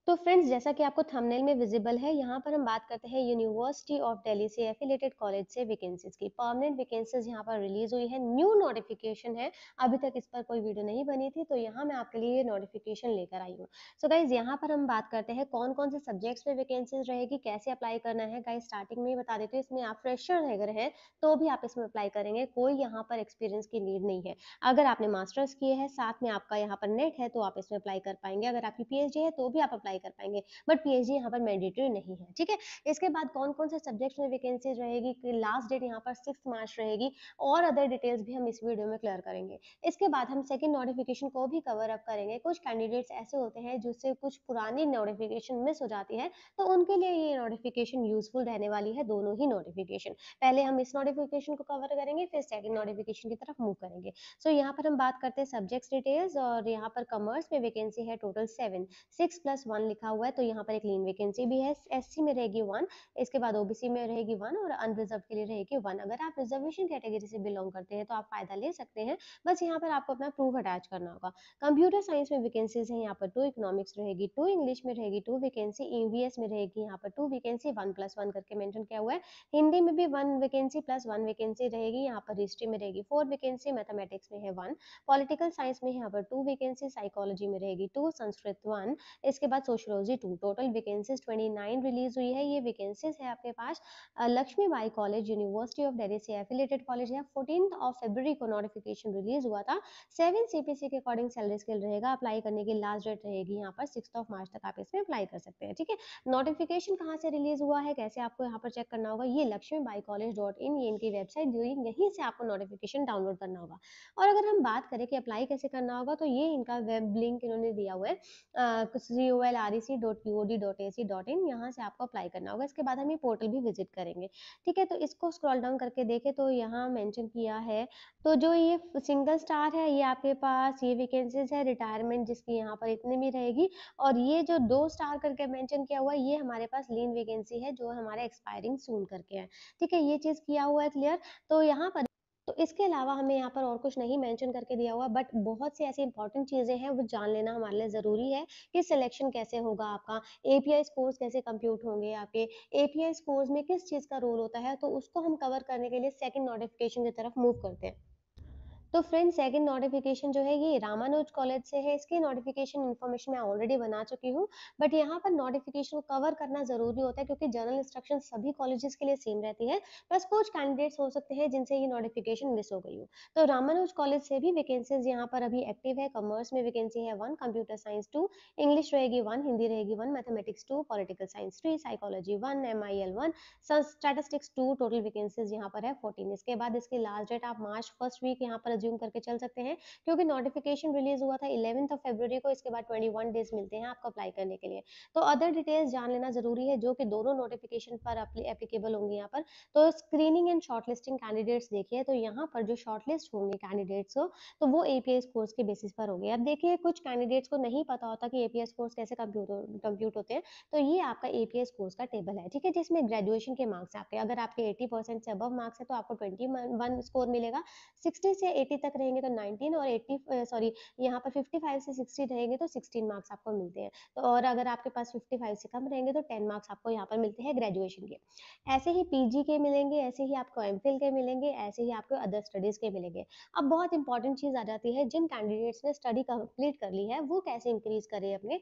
तो फ्रेंड्स, जैसा कि आपको थंबनेल में विजिबल है, यहाँ पर हम बात करते हैं यूनिवर्सिटी ऑफ दिल्ली से एफिलिएटेड कॉलेज से वैकेंसीज की। परमानेंट वैकेंसीज यहाँ पर रिलीज हुई है, न्यू नोटिफिकेशन है। अभी तक इस पर कोई वीडियो नहीं बनी थी, तो यहाँ मैं आपके लिए नोटिफिकेशन लेकर आई हूँ। सो गाइज, यहाँ पर हम बात करते हैं कौन कौन से सब्जेक्ट्स में वैकेंसीज रहेगी, कैसे अप्लाई करना है। गाइज, स्टार्टिंग में ही बता देती हूँ, इसमें आप फ्रेशर अगर हैं तो भी आप इसमें अप्लाई करेंगे, कोई यहाँ पर एक्सपीरियंस की नीड नहीं है। अगर आपने मास्टर्स किए हैं, साथ में आपका यहाँ पर नेट है, तो आप इसमें अप्लाई कर पाएंगे। अगर आपकी पीएचडी है तो भी आप अप्लाई कर पाएंगे, बट पीएचडी यहाँ पर मैंडेटरी नहीं है। ठीक है। इसके बाद कौन कौन से सब्जेक्ट्स में वैकेंसीज रहेगी, लास्ट डेट यहाँ पर 6 मार्च रहेगी, और अदर डिटेल्स भी हम इस वीडियो में क्लियर करेंगे। इसके बाद हम सेकंड नोटिफिकेशन को भी कवर अप करेंगे। कुछ कैंडिडेट्स ऐसे होते हैं जिससे कुछ पुरानी नोटिफिकेशन मिस हो जाती है, तो उनके लिए ये नोटिफिकेशन यूजफुल रहने वाली है, दोनों ही नोटिफिकेशन। पहले हम इस नोटिफिकेशन को कवर करेंगे, फिर सेकंड नोटिफिकेशन की तरफ मूव करेंगे। सो यहाँ पर हम बात करते हैं सब्जेक्ट्स डिटेल्स, और यहाँ पर कॉमर्स में वैकेंसी है टोटल 7, 6+1 लिखा हुआ है, तो यहाँ पर एक लीन वैकेंसी भी है। एससी में रहेगी 1, इसके बाद ओबीसी में रहेगी 1, और अनरिजर्व के लिए रहेगी 1। अगर आप रिजर्वेशन कैटेगरी से बिलोंग करते हैं तो आप फायदा ले सकते हैं, बस यहाँ पर आपको अपना प्रूफ अटैच करना होगा। कंप्यूटर साइंस में वैकेंसीज है यहाँ पर 2, इकोनॉमिक्स रहेगी 2, इंग्लिश में रहेगी 2 वैकेंसी, ईवीएस में रहेगी यहाँ पर 2 वैकेंसी, 1+1 करके मेंशन किया हुआ है। हिंदी में भी 1 वैकेंसी प्लस 1 वैकेंसी रहेगी यहाँ पर। हिस्ट्री में रहेगी 4 वैकेंसी, मैथमेटिक्स में है 1, पॉलिटिकल साइंस में यहाँ पर 2 वैकेंसी, साइकोलॉजी में रहेगी 2, संस्कृत 1, इसके बाद सोशियोलॉजी 2। टोटल वैकेंसीज 29 रिलीज हुई है। ये वैकेंसीज है आपके पास Laxmibai college, university of Delhi से एफिलिएटेड कॉलेज है। 14 फरवरी को नोटिफिकेशन रिलीज हुआ था। 7 सीपीसी के अकॉर्डिंग सैलरी स्केल रहेगा। अप्लाई करने की लास्ट डेट रहेगी यहाँ पर 6 मार्च तक आप इसमें अप्लाई कर सकते हैं। ठीक है। नोटिफिकेशन कहाँ से रिलीज हुआ है, कैसे आपको यहाँ पर चेक करना होगा, ये लक्ष्मीबाईकॉलेज.in, ये इनकी वेबसाइट दी हुई, यहीं से आपको नोटिफिकेशन डाउनलोड करना होगा। और अगर हम बात करें कि अप्लाई कैसे करना होगा, तो ये इनका वेब लिंक इन्होंने दिया हुआ है, colrec.ud.ac.in, यहाँ से आपको अप्लाई करना होगा। इसके बाद हम ये पोर्टल भी विजिट करेंगे। ठीक है। तो इसको स्क्रॉल डाउन करके देखें तो यहाँ मेंशन किया है, तो जो ये सिंगल स्टार है, ये आपके पास ये वैकेंसीज है रिटायरमेंट जिसकी यहाँ पर इतनी भी रहेगी, और ये जो 2 स्टार करके मेंशन किया हुआ है, ये हमारे पास लीन वैकेंसी है जो हमारे एक्सपायरिंग सून करके है। ठीक है। ये चीज किया हुआ है क्लियर। तो यहाँ पर, तो इसके अलावा हमें यहाँ पर और कुछ नहीं मेंशन करके दिया हुआ, बट बहुत सी ऐसी इंपॉर्टेंट चीजें हैं वो जान लेना हमारे लिए जरूरी है कि सिलेक्शन कैसे होगा आपका, एपीआई स्कोर्स कैसे कंप्यूट होंगे आपके, एपीआई स्कोर्स में किस चीज का रोल होता है, तो उसको हम कवर करने के लिए सेकंड नोटिफिकेशन की तरफ मूव करते हैं। तो फ्रेंड्स, सेकंड नोटिफिकेशन जो है ये रामानुज कॉलेज से है। इसकी नोटिफिकेशन इन्फॉर्मेशन मैं ऑलरेडी बना चुकी हूँ, बट यहाँ पर नोटिफिकेशन को कवर करना जरूरी होता है, क्योंकि जनरल इंस्ट्रक्शन सभी कॉलेजेस के लिए सेम रहती है। बस कुछ कैंडिडेट्स हो सकते हैं जिनसे ये नोटिफिकेशन मिस हो गई हो। तो रामानुज कॉलेज से भी वैकेंसीज यहाँ पर अभी एक्टिव है। कॉमर्स में वैकेंसी है 1, कंप्यूटर साइंस 2, इंग्लिश रहेगी 1, हिंदी रहेगी 1, mathematics 2, political science 3, psychology 1, MIL 1, statistics 2। Total vacancies यहाँ पर है 14। इसके बाद इसकी लास्ट डेट आप मार्च फर्स्ट वीक यहाँ पर अज्यूम करके चल सकते हैं, क्योंकि नोटिफिकेशन रिलीज हुआ था 11 फरवरी को। इसके बाद 21 डेज मिलते हैं आपको अप्लाई करने के लिए। तो अदर डिटेल्स जान लेना जरूरी है, जो कि दोनों नोटिफिकेशन पर एप्लीकेबल होंगी यहाँ पर। तो स्क्रीनिंग एंड शॉर्टलिस्टिंग कैंडिडेट्स देखिए, तो यहाँ पर जो शॉर्टलिस्ट होंगे कैंडिडेट्स को, तो वो एपीआई कोर्स के बेसिस पर होंगे। अब देखिए, कुछ कैंडिडेट्स को नहीं पता होता कि एपीआई कोर्स कैसे कंप्यूट होते हैं, तो ये आपका एपीएस कोर्स का टेबल है। ठीक है। जिसमें ग्रेजुएशन के मार्क्स आपके, अगर आपके 80% से अबव मार्क्स है तो आपको 21 स्कोर मिलेगा। 60 से 80 तक रहेंगे तो 19, और 80 सॉरी, यहाँ पर 55 से 60 रहेंगे तो 16 मार्क्स आपको मिलते हैं। तो और अगर आपके पास 55 से कम रहेंगे तो 10 मार्क्स आपको यहाँ पर मिलते हैं ग्रेजुएशन के। ऐसे ही पीजी के मिलेंगे, ऐसे ही आपको एमफिल के मिलेंगे, ऐसे ही आपको अदर स्टडीज के मिलेंगे। अब बहुत इंपॉर्टेंट चीज आ जाती है, जिन कैंडिडेट्स ने स्टडी कंप्लीट कर ली है वो कैसे इंक्रीज करे अपने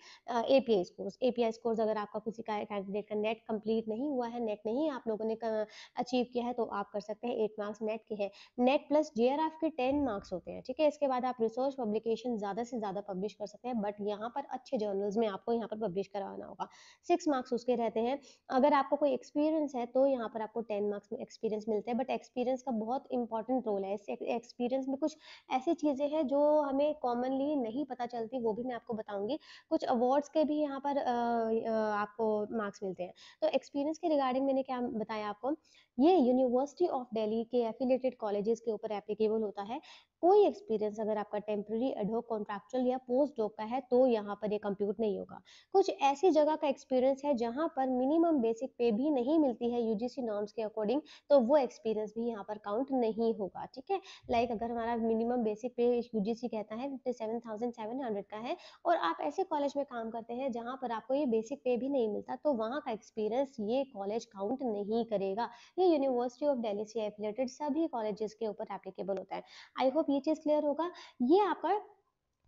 एपीआई स्कोर्स। एपीआई स्कोर्स अगर आपका किसी का कैंडिडेट का नेट कंप्लीट नहीं हुआ है, नेट नहीं आप लोगों ने अचीव किया है, तो आप कर सकते हैं 8 मार्क्स नेट के है। नेट प्लस जेआरएफ के 10 मार्क्स होते हैं। ठीक है। इसके बाद आप रिसर्च पब्लिकेशन ज्यादा से ज्यादा पब्लिश कर सकते हैं, बट यहाँ पर अच्छे जर्नल्स में आपको यहाँ पर पब्लिश करवाना होगा। 6 मार्क्स उसके रहते हैं। अगर आपको कोई एक्सपीरियंस है तो यहाँ पर आपको 10 मार्क्स में एक्सपीरियंस मिलते हैं, बट एक्सपीरियंस का बहुत इंपॉर्टेंट रोल है। इस एक्सपीरियंस में कुछ ऐसी चीजें हैं जो हमें कॉमनली नहीं पता चलती, वो भी मैं आपको बताऊंगी। कुछ अवार्ड्स के भी यहाँ पर आपको मार्क्स मिलते हैं। तो एक्सपीरियंस के रिगार्डिंग मैंने क्या बताया आपको, ये यूनिवर्सिटी ऑफ दिल्ली के एफिलिएटेड कॉलेजेस के ऊपर एप्लीकेबल होता है। कोई एक्सपीरियंस अगर आपका टेम्परेरी, एडहॉक, कॉन्ट्रैक्चुअल या पोस्ट डॉक का है तो यहाँ पर ये कंप्यूट नहीं होगा। कुछ ऐसी जगह का एक्सपीरियंस है जहाँ पर मिनिमम बेसिक पे भी नहीं मिलती है यूजीसी नॉर्म्स के अकॉर्डिंग, तो वो एक्सपीरियंस भी यहाँ पर काउंट नहीं होगा, ठीक है। लाइक अगर हमारा मिनिमम बेसिक पे यूजीसी कहता है 57,700 का है और आप ऐसे कॉलेज में काम करते हैं जहाँ पर आपको ये बेसिक पे भी नहीं मिलता, तो वहाँ का एक्सपीरियंस ये कॉलेज काउंट नहीं करेगा। ये यूनिवर्सिटी ऑफ दिल्ली से एफिलिएटेड सभी कॉलेजेस के ऊपर एप्लीकेबल होता है। आई होप ये चीज़ क्लियर होगा। ये आपका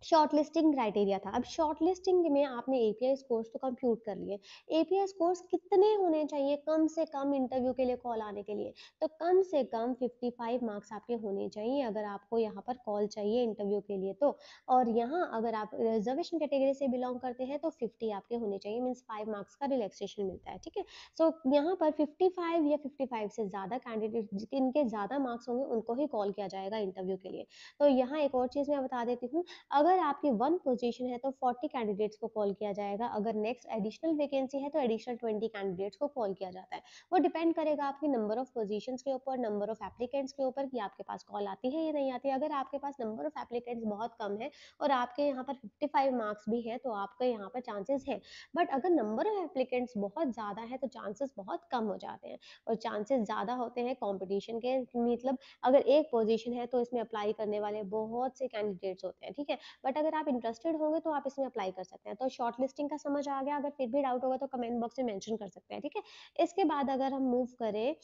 शॉर्टलिस्टिंग क्राइटेरिया था। अब शॉर्टलिस्टिंग में आपने एपीआई स्कोर्स तो कंप्यूट कर लिए। एपीआई स्कोर्स कितने होने चाहिए कम से कम इंटरव्यू के लिए कॉल आने के लिए? तो कम से कम 55 मार्क्स आपके होने चाहिए अगर आपको यहाँ पर कॉल चाहिए इंटरव्यू के लिए तो। और यहाँ अगर आप रिजर्वेशन कैटेगरी से बिलोंग करते हैं तो 50 आपके होने चाहिए, मीन्स 5 मार्क्स का रिलैक्सेशन मिलता है, ठीक है। सो यहाँ पर 55 या 55 से ज़्यादा कैंडिडेट जिनके ज़्यादा मार्क्स होंगे उनको ही कॉल किया जाएगा इंटरव्यू के लिए। तो यहाँ एक और चीज़ मैं बता देती हूँ, अगर आपकी 1 पोजीशन है तो 40 कैंडिडेट्स को कॉल किया जाएगा, अगर नेक्स्ट एडिशनल वैकेंसी है तो एडिशनल 20 कैंडिडेट्स को कॉल किया जाता है। वो डिपेंड करेगा आपकी नंबर ऑफ पोजीशंस के ऊपर, नंबर ऑफ एप्लीकेंट्स के ऊपर कि आपके पास कॉल आती है या नहीं आती है। अगर आपके पास नंबर ऑफ एप्लीकेंट्स बहुत कम है और आपके यहाँ पर 55 मार्क्स भी है तो आपके यहाँ पर चांसेस है। बट अगर नंबर ऑफ एप्लीकेंट्स बहुत ज़्यादा है तो चांसेस बहुत कम हो जाते हैं और चांसेस ज़्यादा होते हैं कॉम्पिटिशन के, मतलब अगर एक पोजीशन है तो इसमें अप्लाई करने वाले बहुत से कैंडिडेट्स होते हैं, ठीक है। बट अगर आप इंटरेस्टेड होंगे तो आप इसमें अप्लाई कर सकते हैं। तो शॉर्ट लिस्टिंग का समझ आ गया, अगर फिर भी डाउट होगा तो कमेंट बॉक्स में मेंशन कर सकते हैं, ठीक है। इसके बाद अगर हम मूव करें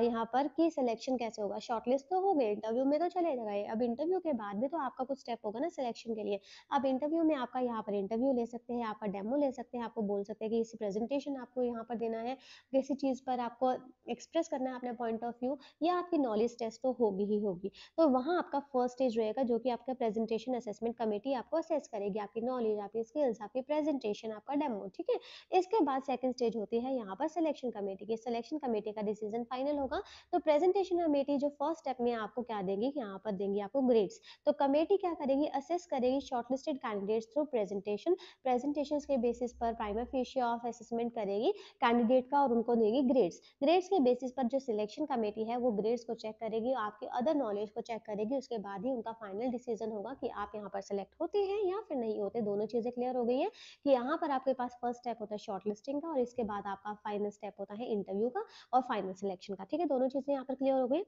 यहाँ पर कि सिलेक्शन कैसे होगा, शॉर्ट लिस्ट तो हो गए, इंटरव्यू में तो चले गए, अब इंटरव्यू के बाद भी तो आपका कुछ स्टेप होगा ना सिलेक्शन के लिए। अब इंटरव्यू में आपका यहाँ पर इंटरव्यू ले सकते हैं, आपका डेमो ले सकते हैं, आपको बोल सकते हैं कि इसी प्रेजेंटेशन आपको यहाँ पर देना है, किसी चीज़ पर आपको एक्सप्रेस करना है अपने पॉइंट ऑफ व्यू, या आपकी नॉलेज टेस्ट तो होगी ही होगी। तो वहाँ आपका फर्स्ट स्टेज रहेगा जो कि आपका प्रेजेंटेशन असेसमेंट कमेटी आपको असेस करेगी, आपकी नॉलेज, आपकी स्किल्स, आपकी प्रेजेंटेशन, आपका डेमो, ठीक है। इसके बाद सेकंड स्टेज होती है यहाँ पर सिलेक्शन कमेटी की। सिलेक्शन कमेटी का डिसीजन फाइनल होगा। तो प्रेजेंटेशन कमेटी जो फर्स्ट स्टेप में आपको क्या देगी, यहाँ पर देंगी आपको ग्रेड्स। तो कमेटी क्या करेगी, असेस करेगी shortlisted candidates through presentation. Presentation के बेसिस पर प्राइमा फेशियल ऑफ असेसमेंट करेगी कैंडिडेट का और उनको देगी ग्रेड्स। ग्रेड्स के बेसिस पर जो सिलेक्शन कमेटी है वो ग्रेड्स को चेक करेगी, आपके अदर नॉलेज को चेक करेगी, उसके बाद ही उनका फाइनल डिसीजन होगा कि आप यहाँ पर सेलेक्ट होते हैं या फिर नहीं होते। दोनों चीजें क्लियर हो गई है कि यहाँ पर आपके पास फर्स्ट स्टेप होता है शॉर्ट लिस्टिंग का और इसके बाद आपका फाइनल स्टेप होता है इंटरव्यू का और फाइनल सिलेक्शन का, ठीक है। दोनों चीजें यहाँ पर क्लियर हो गई।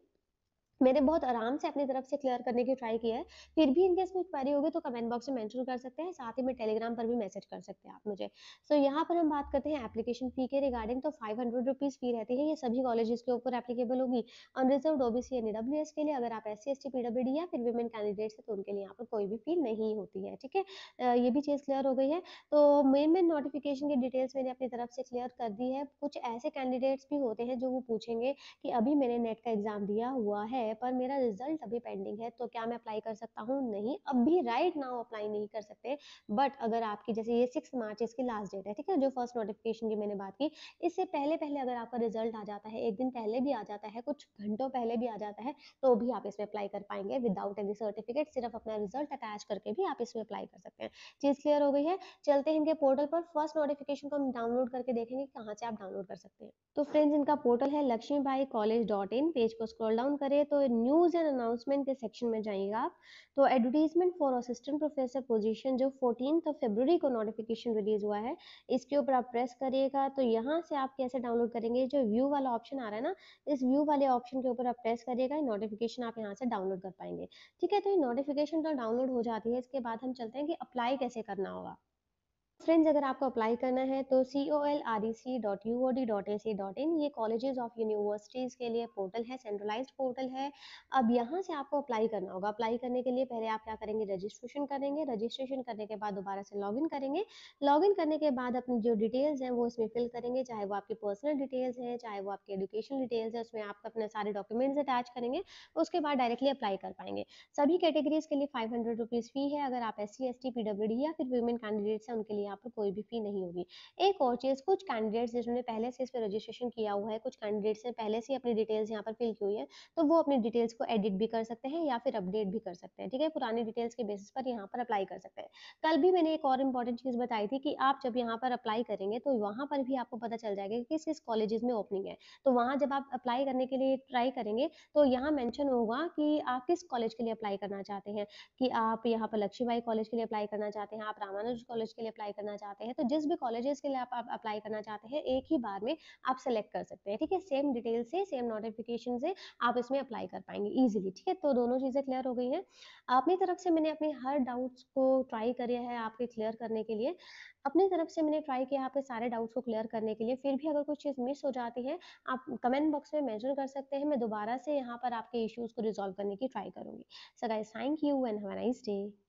मैंने बहुत आराम से अपनी तरफ से क्लियर करने की ट्राई किया है। फिर भी इनकेस कोई क्वेरी होगी तो कमेंट बॉक्स में मेंशन कर सकते हैं, साथ ही में टेलीग्राम पर भी मैसेज कर सकते हैं आप मुझे। सो यहाँ पर हम बात करते हैं एप्लीकेशन फ़ी के रिगार्डिंग, तो 500 रुपीज़ फ़ी रहती है, ये सभी कॉलेजेस के ऊपर एप्लीकेबल होगी। अनरिजर्व्ड ओबीसी एंड ईडब्ल्यूएस के लिए, अगर आप एससी, एसटी, पीडब्ल्यूडी या फिर वुमेन कैंडिडेट्स हैं तो उनके लिए यहाँ पर कोई भी फ़ी नहीं होती है, ठीक है। ये भी चीज़ क्लियर हो गई है। तो मेन नोटिफिकेशन की डिटेल्स मैंने अपनी तरफ से क्लियर कर दी है। कुछ ऐसे कैंडिडेट्स भी होते हैं जो वो पूछेंगे कि अभी मैंने नेट का एग्ज़ाम दिया हुआ है पर मेरा रिजल्ट अभी पेंडिंग है, तो क्या मैं अप्लाई कर सकता हूँ? नहीं, अभी राइट नाउ अप्लाई नहीं कर सकते। बट अगर आपकी जैसे ये 6 मार्च इसकी लास्ट डेट है, ठीक है, जो फर्स्ट नोटिफिकेशन की मैंने बात की, इससे पहले-पहले अगर आपका रिजल्ट आ जाता है, 1 दिन पहले भी आ जाता है, कुछ घंटों पहले भी आ जाता है, तो भी आप इसमें अप्लाई कर पाएँगे विदाउट एनी सर्टिफिकेट, सिर्फ अपना रिजल्ट अटैच करके भी आप इसमें अप्लाई कर सकते हैं। चीज़ क्लियर हो गई है? चलते हैं इनके पोर्टल पर, फर्स्ट नोटिफिकेशन को हम डाउनलोड करके देखेंगे कहाँ से आप डाउनलोड कर सकते हैं। तो फ्रेंड्स इनका पोर्टल है Lakshmibai college dot in. Page को स्क्रॉल डाउन करें तो न्यूज़ एंड अनाउंसमेंट के सेक्शन में जाइएगा आप। तो advertisement for assistant professor position जो 14 फरवरी को नोटिफिकेशन रिलीज हुआ है, इसके ऊपर आप प्रेस करिएगा। तो यहाँ से आप कैसे डाउनलोड करेंगे, जो व्यू वाला ऑप्शन आ रहा है ना, इस व्यू वाले ऑप्शन के ऊपर आप प्रेस करिएगा, नोटिफिकेशन आप यहाँ से डाउनलोड कर पाएंगे, ठीक है। तो ये नोटिफिकेशन तो डाउनलोड हो जाती है। इसके बाद हम चलते हैं कि अप्लाई कैसे करना होगा। फ्रेंड्स अगर आपको अप्लाई करना है तो colrec.uod.ac.in ये कॉलेजेस ऑफ यूनिवर्सिटीज़ के लिए पोर्टल है, सेंट्रलाइज्ड पोर्टल है। अब यहाँ से आपको अप्लाई करना होगा। अप्लाई करने के लिए पहले आप क्या करेंगे, रजिस्ट्रेशन करेंगे। रजिस्ट्रेशन करने के बाद दोबारा से लॉगिन करेंगे। लॉगिन करने के बाद अपनी जो डिटेल्स हैं वो इसमें फिल करेंगे, चाहे वो आपकी पर्सनल डिटेल्स हैं, चाहे वो आपकी एजुकेशन डिटेल्स है, उसमें आप अपने सारे डॉक्यूमेंट्स अटैच करेंगे। उसके बाद डायरेक्टली अप्लाई कर पाएंगे। सभी कैटेगरीज के लिए 500 रुपीज़ फ़ी है। अगर आप SC ST PWD या फिर वुमेन कैंडिडेट्स हैं उनके लिए यहाँ पर कोई भी फ़ी नहीं होगी। एक और चीज़, कुछ कैंडिडेट्स जिन्होंने पहले से इस पे रजिस्ट्रेशन किया हुआ है, कुछ कैंडिडेट्स ने पहले से ही अपनी डिटेल्स यहाँ पर फ़िल की हुई है, तो वो अपनी डिटेल्स को एडिट भी कर सकते हैं या फिर अपडेट भी कर सकते हैं, ठीक है? पुरानी डिटेल्स के बेसिस पर यहाँ पर अप्लाई कर सकते हैं। कल भी मैंने एक और इम्पोर्टेंट चीज़ बताई थी कि आप जब यहाँ पर अप्लाई करेंगे, तो वहाँ पर भी आपको पता चल जाएगा कि किस-किस कॉलेजेस में ओपनिंग है। तो वहाँ जब आप अप्लाई करने के लिए ट्राई करेंगे, तो यहाँ मेंशन होगा कि आप किस कॉलेज के लिए अप्लाई करना चाहते हैं, कि आप यहाँ पर लक्ष्मीबाई कॉलेज के लिए अप्लाई करना चाहते हैं, आप रामानुज कॉलेज के लिए अप्लाई करना चाहते हैं। तो जिस भी कॉलेजेस के लिए आप अप्लाई करना चाहते हैं, एक ही बार में आप सेलेक्ट कर सकते हैं, ठीक है? सेम डिटेल से, सेम नोटिफिकेशन से आप इसमें अप्लाई कर पाएँगे ईज़िली, ठीक है? तो दोनों चीज़ें क्लियर हो गई हैं। अपनी तरफ से मैंने अपने हर डाउट्स को ट्राई किया है आपके क्लियर करने के लिए। अपनी तरफ से मैंने ट्राई किया है आपके सारे डाउट्स को क्लियर करने के लिए। फिर भी अगर कुछ चीज़ मिस हो जाती है, आप कमेंट बॉक्स में मेंशन कर सकते हैं। मैं दोबारा से यहाँ पर आपके इश्यूज़ को रिज़ॉल्व करने की ट्राई करूँगी। So guys, thank you and have a nice day.